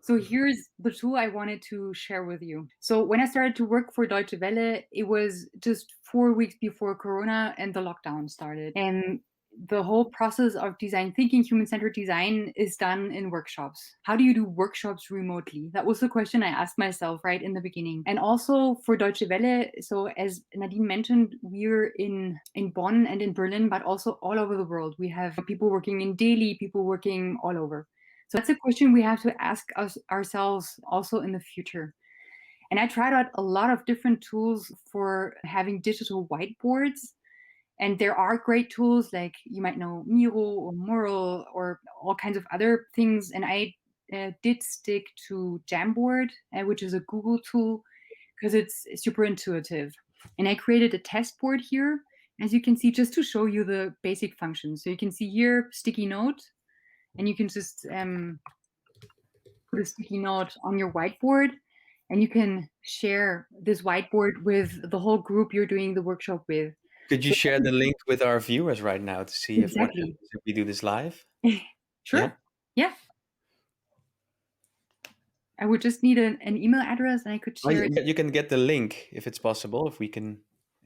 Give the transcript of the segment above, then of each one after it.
So here's the tool I wanted to share with you. So when I started to work for Deutsche Welle, it was just 4 weeks before Corona and the lockdown started. And the whole process of design thinking, human-centered design is done in workshops. How do you do workshops remotely? That was the question I asked myself right in the beginning. And also for Deutsche Welle, so as Nadine mentioned, we're in Bonn and in Berlin, but also all over the world. We have people working in Delhi, people working all over. So that's a question we have to ask ourselves also in the future. And I tried out a lot of different tools for having digital whiteboards. And there are great tools like you might know Miro or Mural or all kinds of other things. And I did stick to Jamboard, which is a Google tool, because it's super intuitive. And I created a test board here, as you can see, just to show you the basic functions. So you can see here, sticky note, and you can just put a sticky note on your whiteboard, and you can share this whiteboard with the whole group you're doing the workshop with. Could you So share the link with our viewers right now to see if what exactly. happens if we do this live? Yeah. Sure. Yeah. I would just need an email address and I could Oh, share it. you can get the link if it's possible. If we can,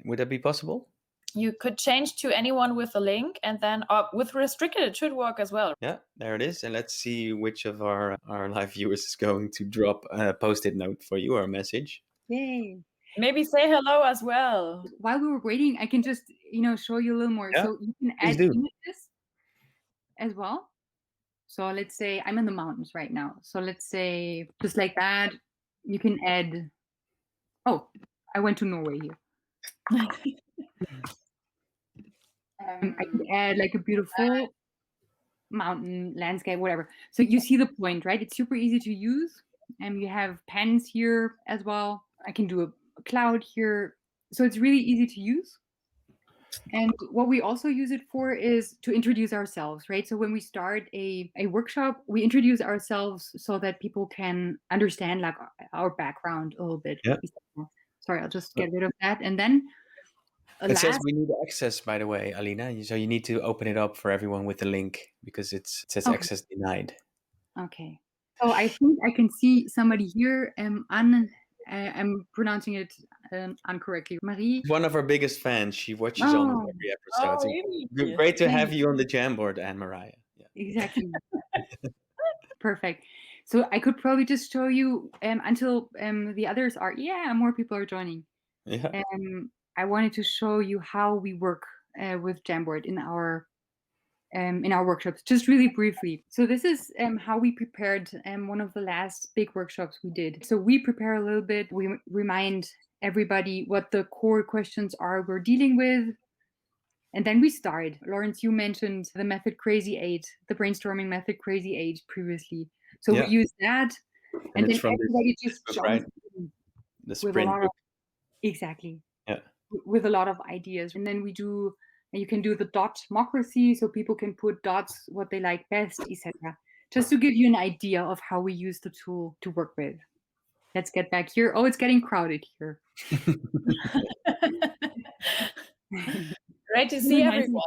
would that be possible? You could change to anyone with a link, and then with restricted, it should work as well. Yeah, there it is. And let's see which of our live viewers is going to drop a post-it note for you or a message. Yay. Maybe say hello as well. While we were waiting, I can just, show you a little more. Yeah, So you can please add do. images as well. So let's say I'm in the mountains right now. So let's say just like that, you can add, oh, I went to Norway here. I can add like a beautiful mountain landscape, whatever. So you see the point, right? It's super easy to use. And you have pens here as well. I can do a cloud here. So it's really easy to use. And what we also use it for is to introduce ourselves, right? So when we start a workshop, we introduce ourselves so that people can understand like our background a little bit. Yeah. Sorry, I'll just get rid of that. And then it says we need access, by the way, Alina. So you need to open it up for everyone with the link because it says access denied. Okay. So I think I can see somebody here. I'm pronouncing it incorrectly. Marie. One of our biggest fans. She watches almost every episode. So really? Great to have you on the Jamboard, Anne-Mariah. Yeah. Exactly. Perfect. So I could probably just show you until the others are, more people are joining. Yeah. I wanted to show you how we work with Jamboard in our workshops, just really briefly. So this is how we prepared one of the last big workshops we did. So we prepare a little bit, we remind everybody what the core questions are we're dealing with. And then we start. Lawrence, you mentioned the method Crazy 8, the brainstorming method Crazy 8 previously. So we use that. And then everybody just jumps in the sprint book. Exactly. Yeah. With a lot of ideas. And then you can do the dot democracy, so people can put dots, what they like best, etc. Just to give you an idea of how we use the tool to work with. Let's get back here. Oh, it's getting crowded here. Great to see everyone.